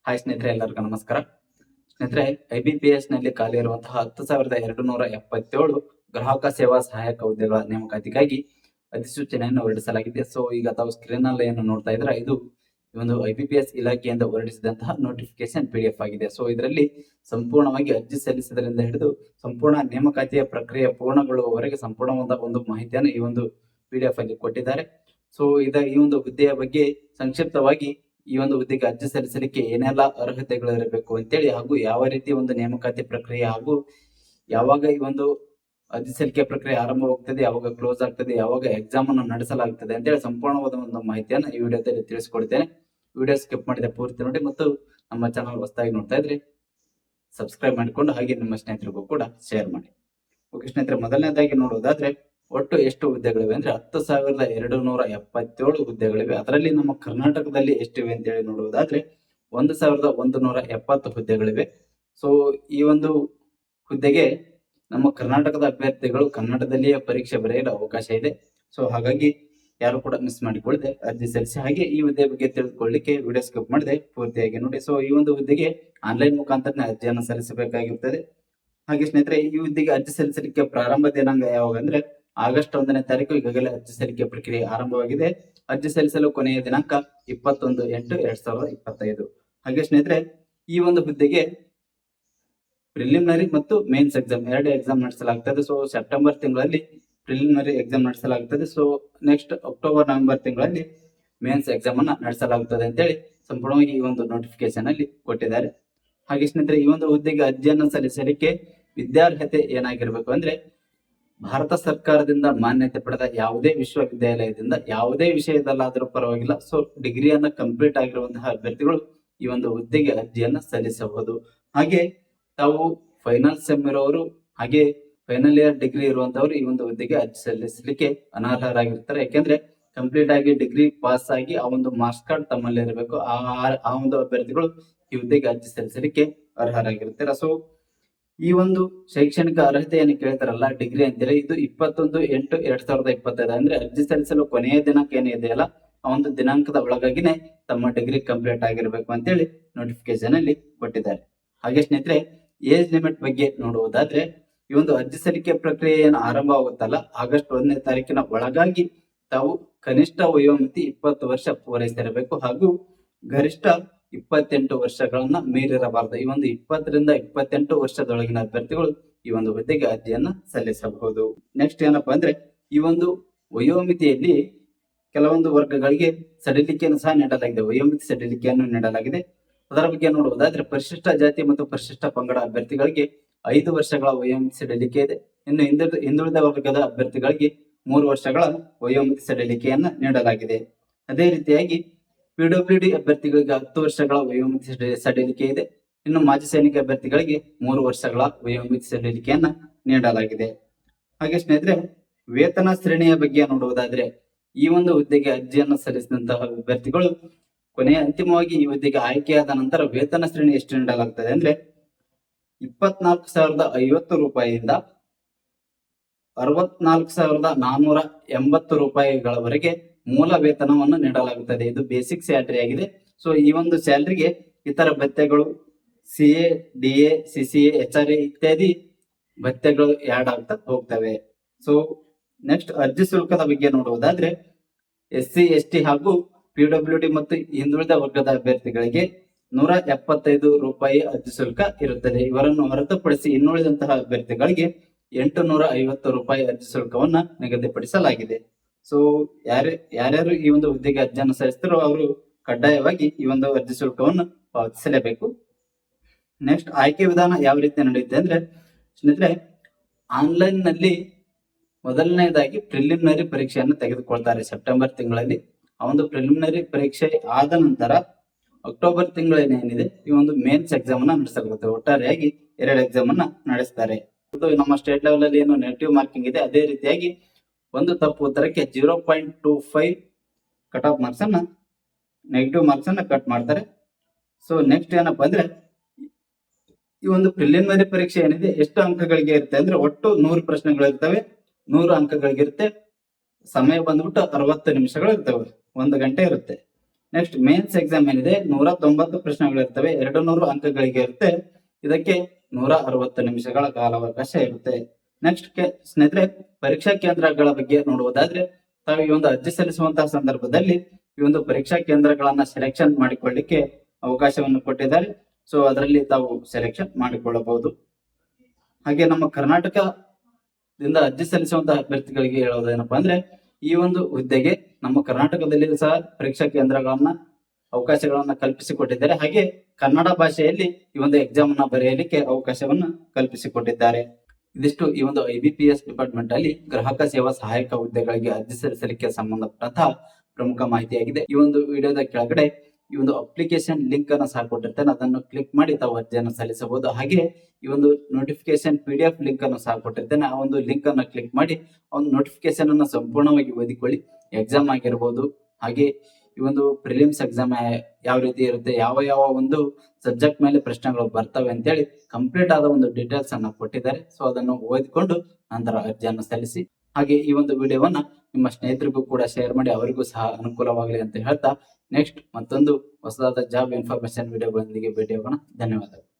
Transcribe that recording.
Hi ಸ್ನೇಹಿತರೆ, ಎಲ್ಲರಿಗೂ ನಮಸ್ಕಾರ. ಸ್ನೇಹಿತರೆ, IBPS ನಲ್ಲಿ ಖಾಲಿ ಇರುವಂತಹ 10,277 ಗ್ರಾಹಕ ಸೇವಾ ಸಹಾಯಕ ಹುದ್ದೆಗಳ ನೇಮಕಾತಿಗಾಗಿ ಅಧಿಸೂಚನೆಯನ್ನು ಹೊರಡಿಸಲಾಗಿದೆ. ಸೊ ಈಗ ತಾವು ಸ್ಕ್ರೀನ್ ನಲ್ಲಿ ಏನು ನೋಡ್ತಾ ಇದ್ರೆ ಇದು ಒಂದು IBPS ಇಲಾಖೆಯಿಂದ ಹೊರಡಿಸಿದಂತಹ ನೋಟಿಫಿಕೇಶನ್ PDF ಆಗಿದೆ. ಸೊ ಇದರಲ್ಲಿ ಸಂಪೂರ್ಣವಾಗಿ ಅರ್ಜಿ ಸಲ್ಲಿಸಿದ್ರಿಂದ ಹಿಡಿದು ಸಂಪೂರ್ಣ ನೇಮಕಾತಿಯ ಪ್ರಕ್ರಿಯೆ ಪೂರ್ಣಗೊಳ್ಳುವವರೆಗೆ ಸಂಪೂರ್ಣವಾದ ಒಂದು ಮಾಹಿತಿಯನ್ನು ಈ ಒಂದು PDF ಅಲ್ಲಿ ಕೊಟ್ಟಿದ್ದಾರೆ. ಸೊ ಈ ಒಂದು ಹುದ್ದೆಯ ಬಗ್ಗೆ ಸಂಕ್ಷಿಪ್ತವಾಗಿ ಈ ಒಂದು ಹುದ್ದೆಗೆ ಅರ್ಜಿ ಸಲ್ಲಿಸಲಿಕ್ಕೆ ಏನೆಲ್ಲ ಅರ್ಹತೆಗಳು ಇರಬೇಕು ಅಂತೇಳಿ, ಹಾಗೂ ಯಾವ ರೀತಿ ಒಂದು ನೇಮಕಾತಿ ಪ್ರಕ್ರಿಯೆ, ಹಾಗೂ ಯಾವಾಗ ಈ ಒಂದು ಅರ್ಜಿ ಸಲ್ಲಿಕೆ ಪ್ರಕ್ರಿಯೆ ಆರಂಭವಾಗ್ತದೆ, ಯಾವಾಗ ಕ್ಲೋಸ್ ಆಗ್ತದೆ, ಯಾವಾಗ ಎಕ್ಸಾಮ್ ಅನ್ನು ನಡೆಸಲಾಗ್ತದೆ ಅಂತೇಳಿ ಸಂಪೂರ್ಣವಾದ ಒಂದು ಮಾಹಿತಿಯನ್ನು ಈ ವಿಡಿಯೋದಲ್ಲಿ ತಿಳಿಸಿಕೊಡ್ತೇನೆ. ವಿಡಿಯೋ ಸ್ಕಿಪ್ ಮಾಡಿದ ಪೂರ್ತಿ ನೋಡಿ, ಮತ್ತು ನಮ್ಮ ಚಾನಲ್ ಹೊಸದಾಗಿ ನೋಡ್ತಾ ಇದ್ರೆ ಸಬ್ಸ್ಕ್ರೈಬ್ ಮಾಡಿಕೊಂಡು ಹಾಗೆ ನಿಮ್ಮ ಸ್ನೇಹಿತರಿಗೂ ಕೂಡ ಶೇರ್ ಮಾಡಿ. ಓಕೆ ಸ್ನೇಹಿತರೆ, ಮೊದಲನೇದಾಗಿ ನೋಡುವುದಾದ್ರೆ ಒಟ್ಟು ಎಷ್ಟು ಹುದ್ದೆಗಳಿವೆ ಅಂದ್ರೆ 10,277 ಹುದ್ದೆಗಳಿವೆ. ಅದರಲ್ಲಿ ನಮ್ಮ ಕರ್ನಾಟಕದಲ್ಲಿ ಎಷ್ಟಿವೆ ಅಂತೇಳಿ ನೋಡುವುದಾದ್ರೆ 1,170 ಹುದ್ದೆಗಳಿವೆ. ಸೊ ಈ ಒಂದು ಹುದ್ದೆಗೆ ನಮ್ಮ ಕರ್ನಾಟಕದ ಅಭ್ಯರ್ಥಿಗಳು ಕನ್ನಡದಲ್ಲಿಯೇ ಪರೀಕ್ಷೆ ಬರೆಯಲು ಅವಕಾಶ ಇದೆ. ಸೊ ಹಾಗಾಗಿ ಯಾರು ಕೂಡ ಮಿಸ್ ಮಾಡಿಕೊಳ್ಳದೆ ಅರ್ಜಿ ಸಲ್ಲಿಸಿ. ಹಾಗೆ ಈ ಹುದ್ದೆ ಬಗ್ಗೆ ತಿಳಿದುಕೊಳ್ಳಿಕ್ಕೆ ವಿಡಿಯೋ ಸ್ಕಿಪ್ ಮಾಡದೆ ಪೂರ್ತಿಯಾಗಿ ನೋಡಿ. ಸೊ ಈ ಒಂದು ಹುದ್ದೆಗೆ ಆನ್ಲೈನ್ ಮುಖಾಂತರ ಅರ್ಜಿಯನ್ನು ಸಲ್ಲಿಸಬೇಕಾಗಿರುತ್ತದೆ. ಹಾಗೆ ಸ್ನೇಹಿತರೆ, ಈ ಹುದ್ದೆಗೆ ಅರ್ಜಿ ಸಲ್ಲಿಸಲಿಕ್ಕೆ ಪ್ರಾರಂಭ ದಿನಾಂಕ ಯಾವಾಗ ಅಂದ್ರೆ ಆಗಸ್ಟ್ 1ನೇ ತಾರೀಕು ಈಗಾಗಲೇ ಅರ್ಜಿ ಸಲ್ಲಿಕೆ ಪ್ರಕ್ರಿಯೆ ಆರಂಭವಾಗಿದೆ. ಅರ್ಜಿ ಸಲ್ಲಿಸಲು ಕೊನೆಯ ದಿನಾಂಕ 21/8/2025. ಹಾಗೆ ಸ್ನೇಹಿತರೆ, ಈ ಒಂದು ಹುದ್ದೆಗೆ ಪ್ರಿಲಿಮಿನರಿ ಮತ್ತು ಮೇನ್ಸ್ ಎಕ್ಸಾಮ್ ಎರಡು ಎಕ್ಸಾಮ್ ನಡೆಸಲಾಗ್ತದೆ. ಸೊ ಸೆಪ್ಟೆಂಬರ್ ತಿಂಗಳಲ್ಲಿ ಪ್ರಿಲಿಮಿನರಿ ಎಕ್ಸಾಮ್ ನಡೆಸಲಾಗುತ್ತದೆ. ಸೊ ನೆಕ್ಸ್ಟ್ ಅಕ್ಟೋಬರ್ ನವೆಂಬರ್ ತಿಂಗಳಲ್ಲಿ ಮೇನ್ಸ್ ಎಕ್ಸಾಮ್ ಅನ್ನ ನಡೆಸಲಾಗುತ್ತದೆ ಅಂತೇಳಿ ಸಂಪೂರ್ಣವಾಗಿ ಈ ಒಂದು ನೋಟಿಫಿಕೇಶನ್ ಅಲ್ಲಿ ಕೊಟ್ಟಿದ್ದಾರೆ. ಹಾಗೆ ಸ್ನೇಹಿತರೆ, ಈ ಒಂದು ಹುದ್ದೆಗೆ ಅರ್ಜಿಯನ್ನು ಸಲ್ಲಿಸಲಿಕ್ಕೆ ವಿದ್ಯಾರ್ಹತೆ ಏನಾಗಿರ್ಬೇಕು ಅಂದ್ರೆ ಭಾರತ ಸರ್ಕಾರದಿಂದ ಮಾನ್ಯತೆ ಪಡೆದ ಯಾವುದೇ ವಿಶ್ವವಿದ್ಯಾಲಯದಿಂದ ಯಾವುದೇ ವಿಷಯದಲ್ಲಾದರೂ ಪರವಾಗಿಲ್ಲ. ಸೊ ಡಿಗ್ರಿಯನ್ನ ಕಂಪ್ಲೀಟ್ ಆಗಿರುವಂತಹ ಅಭ್ಯರ್ಥಿಗಳು ಈ ಒಂದು ಹುದ್ದೆಗೆ ಅರ್ಜಿಯನ್ನ ಸಲ್ಲಿಸಬಹುದು. ಹಾಗೆ ತಾವು ಫೈನಲ್ ಸೆಮ್ ಇರೋರು ಹಾಗೆ ಫೈನಲ್ ಇಯರ್ ಡಿಗ್ರಿ ಇರುವಂತವ್ರು ಈ ಒಂದು ಹುದ್ದೆಗೆ ಅರ್ಜಿ ಸಲ್ಲಿಸಲಿಕ್ಕೆ ಅನರ್ಹರಾಗಿರ್ತಾರೆ. ಯಾಕೆಂದ್ರೆ ಕಂಪ್ಲೀಟ್ ಆಗಿ ಡಿಗ್ರಿ ಪಾಸ್ ಆಗಿ ಆ ಒಂದು ಮಾರ್ಕ್ಸ್ ಕಾರ್ಡ್ ತಮ್ಮಲ್ಲಿ ಇರಬೇಕು. ಆ ಒಂದು ಅಭ್ಯರ್ಥಿಗಳು ಈ ಹುದ್ದೆಗೆ ಅರ್ಜಿ ಸಲ್ಲಿಸಲಿಕ್ಕೆ ಅರ್ಹರಾಗಿರ್ತಾರೆ. ಸೊ ಈ ಒಂದು ಶೈಕ್ಷಣಿಕ ಅರ್ಹತೆಯನ್ನು ಕೇಳ್ತಾರಲ್ಲ, ಡಿಗ್ರಿ ಅಂತೇಳಿ, ಇದು 21/8/2025 ಅಂದ್ರೆ ಅರ್ಜಿ ಸಲ್ಲಿಸಲು ಕೊನೆಯ ದಿನಾಂಕ ಏನಿದೆಯಲ್ಲ ಆ ಒಂದು ದಿನಾಂಕದ ಒಳಗಾಗಿನೇ ತಮ್ಮ ಡಿಗ್ರಿ ಕಂಪ್ಲೀಟ್ ಆಗಿರ್ಬೇಕು ಅಂತೇಳಿ ನೋಟಿಫಿಕೇಶನ್ ಅಲ್ಲಿ ಕೊಟ್ಟಿದ್ದಾರೆ. ಹಾಗೆ ಸ್ನೇಹಿತರೆ, ಏಜ್ ಲಿಮಿಟ್ ಬಗ್ಗೆ ನೋಡುವುದಾದ್ರೆ ಈ ಒಂದು ಅರ್ಜಿ ಸಲ್ಲಿಕೆ ಪ್ರಕ್ರಿಯೆ ಏನು ಆರಂಭವಾಗುತ್ತಲ್ಲ ಆಗಸ್ಟ್ 1ನೇ ತಾರೀಕಿನ ಒಳಗಾಗಿ ತಾವು ಕನಿಷ್ಠ ವಯೋಮಿತಿ 20 ವರ್ಷ ಪೂರೈಸಿರಬೇಕು, ಹಾಗೂ ಗರಿಷ್ಠ 28 ವರ್ಷಗಳನ್ನ ಮೀರಿರಬಾರದು. ಈ ಒಂದು 20ರಿಂದ 28 ವರ್ಷದೊಳಗಿನ ಅಭ್ಯರ್ಥಿಗಳು ಈ ಒಂದು ಹುದ್ದೆಗೆ ಅರ್ಜಿಯನ್ನ ಸಲ್ಲಿಸಬಹುದು. ನೆಕ್ಸ್ಟ್ ಏನಪ್ಪಾ ಅಂದ್ರೆ ಈ ಒಂದು ವಯೋಮಿತಿಯಲ್ಲಿ ಕೆಲವೊಂದು ವರ್ಗಗಳಿಗೆ ಸಡಿಲಿಕೆಯನ್ನು ಸಹ ನೀಡಲಾಗಿದೆ, ವಯೋಮಿತಿ ಸಡಿಲಿಕೆಯನ್ನು ನೀಡಲಾಗಿದೆ. ಅದರ ಬಗ್ಗೆ ನೋಡುವುದಾದ್ರೆ ಪರಿಶಿಷ್ಟ ಜಾತಿ ಮತ್ತು ಪರಿಶಿಷ್ಟ ಪಂಗಡ ಅಭ್ಯರ್ಥಿಗಳಿಗೆ 5 ವರ್ಷಗಳ ವಯೋಮಿತಿ ಸಡಿಲಿಕೆ ಇದೆ. ಇನ್ನು ಹಿಂದುಳಿದ ವರ್ಗದ ಅಭ್ಯರ್ಥಿಗಳಿಗೆ 3 ವರ್ಷಗಳ ವಯೋಮಿತಿ ಸಡಿಲಿಕೆಯನ್ನ ನೀಡಲಾಗಿದೆ. ಅದೇ ರೀತಿಯಾಗಿ PWD ಅಭ್ಯರ್ಥಿಗಳಿಗೆ 10 ವರ್ಷಗಳ ವಯೋಮಿತಿ ಸಡಿಲಿಕೆ ಇದೆ. ಇನ್ನು ಮಾಜಿ ಸೈನಿಕ ಅಭ್ಯರ್ಥಿಗಳಿಗೆ 3 ವರ್ಷಗಳ ವಯೋಮಿತಿ ಸಡಿಲಿಕೆಯನ್ನ ನೀಡಲಾಗಿದೆ. ಹಾಗೆ ಸ್ನೇಹಿತರೆ, ವೇತನ ಶ್ರೇಣಿಯ ಬಗ್ಗೆ ನೋಡುವುದಾದ್ರೆ ಈ ಒಂದು ಹುದ್ದೆಗೆ ಅರ್ಜಿಯನ್ನು ಸಲ್ಲಿಸಿದಂತಹ ಅಭ್ಯರ್ಥಿಗಳು ಕೊನೆಯ ಅಂತಿಮವಾಗಿ ಈ ಹುದ್ದೆಗೆ ಆಯ್ಕೆಯಾದ ನಂತರ ವೇತನ ಶ್ರೇಣಿ ಎಷ್ಟು ನೀಡಲಾಗುತ್ತದೆ ಅಂದ್ರೆ 24,050 ರೂಪಾಯಿಯಿಂದ 64,480 ರೂಪಾಯಿಗಳವರೆಗೆ ಮೂಲ ವೇತನವನ್ನು ನೀಡಲಾಗುತ್ತದೆ. ಇದು ಬೇಸಿಕ್ ಸ್ಯಾಲರಿ ಆಗಿದೆ. ಸೊ ಈ ಒಂದು ಸ್ಯಾಲರಿಗೆ ಇತರ ಭತ್ಯೆಗಳು CA, DA, CCA, HRA ಇತ್ಯಾದಿ ಭತ್ಯೆಗಳು ಆಡ್ ಆಗ್ತಾ ಹೋಗ್ತವೆ. ಸೊ ನೆಕ್ಸ್ಟ್ ಅರ್ಜಿ ಶುಲ್ಕದ ಬಗ್ಗೆ ನೋಡುವುದಾದ್ರೆ SC, ST ಹಾಗೂ PWD ಮತ್ತು ಹಿಂದುಳಿದ ವರ್ಗದ ಅಭ್ಯರ್ಥಿಗಳಿಗೆ 175 ರೂಪಾಯಿ ಅರ್ಜಿ ಶುಲ್ಕ ಇರುತ್ತದೆ. ಇವರನ್ನು ಹೊರತುಪಡಿಸಿ ಇನ್ನುಳಿದಂತಹ ಅಭ್ಯರ್ಥಿಗಳಿಗೆ 850 ರೂಪಾಯಿ ಅರ್ಜಿ ಶುಲ್ಕವನ್ನ ನಿಗದಿಪಡಿಸಲಾಗಿದೆ. ಸೊ ಯಾರ್ಯಾರು ಈ ಒಂದು ಹುದ್ದೆಗೆ ಅರ್ಜಿಯನ್ನು ಸಲ್ಲಿಸ್ತಾರೋ ಅವರು ಕಡ್ಡಾಯವಾಗಿ ಈ ಒಂದು ಅರ್ಜಿ ಶುಲ್ಕವನ್ನು ಪಾವತಿಸಲೇಬೇಕು. ನೆಕ್ಸ್ಟ್ ಆಯ್ಕೆ ವಿಧಾನ ಯಾವ ರೀತಿ ನಡೆಯುತ್ತೆ ಅಂದ್ರೆ ಸ್ನೇಹಿತರೆ, ಆನ್ಲೈನ್ ನಲ್ಲಿ ಮೊದಲನೇದಾಗಿ ಪ್ರಿಲಿಮಿನರಿ ಪರೀಕ್ಷೆಯನ್ನು ತೆಗೆದುಕೊಳ್ತಾರೆ ಸೆಪ್ಟೆಂಬರ್ ತಿಂಗಳಲ್ಲಿ. ಆ ಒಂದು ಪ್ರಿಲಿಮಿನರಿ ಪರೀಕ್ಷೆ ಆದ ನಂತರ ಅಕ್ಟೋಬರ್ ತಿಂಗಳೇನಿದೆ ಈ ಒಂದು ಮೇನ್ಸ್ ಎಕ್ಸಾಮ್ ಅನ್ನ ನಡೆಸಲಾಗುತ್ತೆ. ಒಟ್ಟಾರೆಯಾಗಿ 2 ಎಕ್ಸಾಮ್ ಅನ್ನ ನಡೆಸ್ತಾರೆ. ನಮ್ಮ ಸ್ಟೇಟ್ ಲೆವೆಲ್ ಅಲ್ಲಿ ಏನು ನೆಗೆಟಿವ್ ಮಾರ್ಕಿಂಗ್ ಇದೆ, ಅದೇ ರೀತಿಯಾಗಿ ಒಂದು ತಪ್ಪು ಉತ್ತರಕ್ಕೆ 0.25 ಕಟ್ ಆಫ್ ಮಾರ್ಕ್ಸ್ ಅನ್ನ ನೆಗೆಟಿವ್ ಮಾರ್ಕ್ಸ್ ಅನ್ನ ಕಟ್ ಮಾಡ್ತಾರೆ. ಸೊ ನೆಕ್ಸ್ಟ್ ಏನಪ್ಪಾ ಅಂದ್ರೆ ಈ ಒಂದು ಪ್ರಿಲಿಮಿನರಿ ಪರೀಕ್ಷೆ ಏನಿದೆ ಎಷ್ಟು ಅಂಕಗಳಿಗೆ ಇರುತ್ತೆ ಅಂದ್ರೆ ಒಟ್ಟು 100 ಪ್ರಶ್ನೆಗಳು ಇರ್ತವೆ, 100 ಅಂಕಗಳಿಗೆ ಇರುತ್ತೆ. ಸಮಯ ಬಂದ್ಬಿಟ್ಟು 60 ನಿಮಿಷಗಳು ಇರ್ತವೆ, 1 ಗಂಟೆ ಇರುತ್ತೆ. ನೆಕ್ಸ್ಟ್ ಮೇನ್ಸ್ ಎಕ್ಸಾಮ್ ಏನಿದೆ 190 ಪ್ರಶ್ನೆಗಳಿರ್ತವೆ, 200 ಅಂಕಗಳಿಗೆ ಇರುತ್ತೆ. ಇದಕ್ಕೆ 160 ನಿಮಿಷಗಳ ಕಾಲಾವಕಾಶ ಇರುತ್ತೆ. ನೆಕ್ಸ್ಟ್ ಸ್ನೇಹಿತರೆ, ಪರೀಕ್ಷಾ ಕೇಂದ್ರಗಳ ಬಗ್ಗೆ ನೋಡುವುದಾದ್ರೆ, ತಾವು ಈ ಒಂದು ಅರ್ಜಿ ಸಲ್ಲಿಸುವಂತಹ ಸಂದರ್ಭದಲ್ಲಿ ಈ ಒಂದು ಪರೀಕ್ಷಾ ಕೇಂದ್ರಗಳನ್ನ ಸೆಲೆಕ್ಷನ್ ಮಾಡಿಕೊಳ್ಳಿಕ್ಕೆ ಅವಕಾಶವನ್ನು ಕೊಟ್ಟಿದ್ದಾರೆ. ಸೊ ಅದರಲ್ಲಿ ತಾವು ಸೆಲೆಕ್ಷನ್ ಮಾಡಿಕೊಳ್ಳಬಹುದು. ಹಾಗೆ ನಮ್ಮ ಕರ್ನಾಟಕದಿಂದ ಅರ್ಜಿ ಸಲ್ಲಿಸುವಂತಹ ಅಭ್ಯರ್ಥಿಗಳಿಗೆ ಹೇಳೋದೇನಪ್ಪಾ ಅಂದ್ರೆ, ಈ ಒಂದು ಹುದ್ದೆಗೆ ನಮ್ಮ ಕರ್ನಾಟಕದಲ್ಲಿ ಸಹ ಪರೀಕ್ಷಾ ಕೇಂದ್ರಗಳನ್ನ ಅವಕಾಶಗಳನ್ನ ಕಲ್ಪಿಸಿಕೊಟ್ಟಿದ್ದಾರೆ. ಹಾಗೆ ಕನ್ನಡ ಭಾಷೆಯಲ್ಲಿ ಈ ಒಂದು ಎಕ್ಸಾಮ್ ಅನ್ನ ಬರೆಯಲಿಕ್ಕೆ ಅವಕಾಶವನ್ನ ಕಲ್ಪಿಸಿಕೊಟ್ಟಿದ್ದಾರೆ. ಇದಿಷ್ಟು ಈ ಒಂದು IBPS ಡಿಪಾರ್ಟ್ಮೆಂಟ್ ಅಲ್ಲಿ ಗ್ರಾಹಕ ಸೇವಾ ಸಹಾಯಕ ಹುದ್ದೆಗಳಿಗೆ ಅರ್ಜಿ ಸಲ್ಲಿಸಲಿಕ್ಕೆ ಸಂಬಂಧಪಟ್ಟಂತಹ ಪ್ರಮುಖ ಮಾಹಿತಿಯಾಗಿದೆ. ಈ ಒಂದು ವಿಡಿಯೋದ ಕೆಳಗಡೆ ಈ ಒಂದು ಅಪ್ಲಿಕೇಶನ್ ಲಿಂಕ್ ಅನ್ನು ಸಹ ಕೊಟ್ಟಿರ್ತೇನೆ, ಅದನ್ನು ಕ್ಲಿಕ್ ಮಾಡಿ ತಾವು ಅರ್ಜಿಯನ್ನು ಸಲ್ಲಿಸಬಹುದು. ಹಾಗೆ ಈ ಒಂದು ನೋಟಿಫಿಕೇಶನ್ PDF ಲಿಂಕ್ ಅನ್ನು ಸಹ ಕೊಟ್ಟಿರ್ತೇನೆ, ಆ ಒಂದು ಲಿಂಕ್ ಅನ್ನು ಕ್ಲಿಕ್ ಮಾಡಿ ಆ ಒಂದು ನೋಟಿಫಿಕೇಶನ್ ಅನ್ನು ಸಂಪೂರ್ಣವಾಗಿ ಓದಿಕೊಳ್ಳಿ. ಎಕ್ಸಾಮ್ ಆಗಿರ್ಬೋದು, ಹಾಗೆ ಈ ಒಂದು ಪ್ರಿಲಿಮ್ಸ್ ಎಕ್ಸಾಮ್ ಯಾವ ರೀತಿ ಇರುತ್ತೆ, ಯಾವ ಯಾವ ಒಂದು ಸಬ್ಜೆಕ್ಟ್ ಮೇಲೆ ಪ್ರಶ್ನೆಗಳು ಬರ್ತವೆ ಅಂತೇಳಿ ಕಂಪ್ಲೀಟ್ ಆದ ಒಂದು ಡೀಟೇಲ್ಸ್ ಅನ್ನ ಕೊಟ್ಟಿದ್ದಾರೆ. ಸೊ ಅದನ್ನು ಓದಿಕೊಂಡು ನಂತರ ಅರ್ಜಿಯನ್ನು ಸಲ್ಲಿಸಿ. ಹಾಗೆ ಈ ಒಂದು ವಿಡಿಯೋವನ್ನ ನಿಮ್ಮ ಸ್ನೇಹಿತರಿಗೂ ಕೂಡ ಶೇರ್ ಮಾಡಿ, ಅವರಿಗೂ ಸಹ ಅನುಕೂಲವಾಗಲಿ ಅಂತ ಹೇಳ್ತಾ, ನೆಕ್ಸ್ಟ್ ಮತ್ತೊಂದು ಹೊಸದಾದ ಜಾಬ್ ಇನ್ಫಾರ್ಮೇಶನ್ ವಿಡಿಯೋಗಳೊಂದಿಗೆ ಭೇಟಿಯಾಗೋಣ. ಧನ್ಯವಾದಗಳು.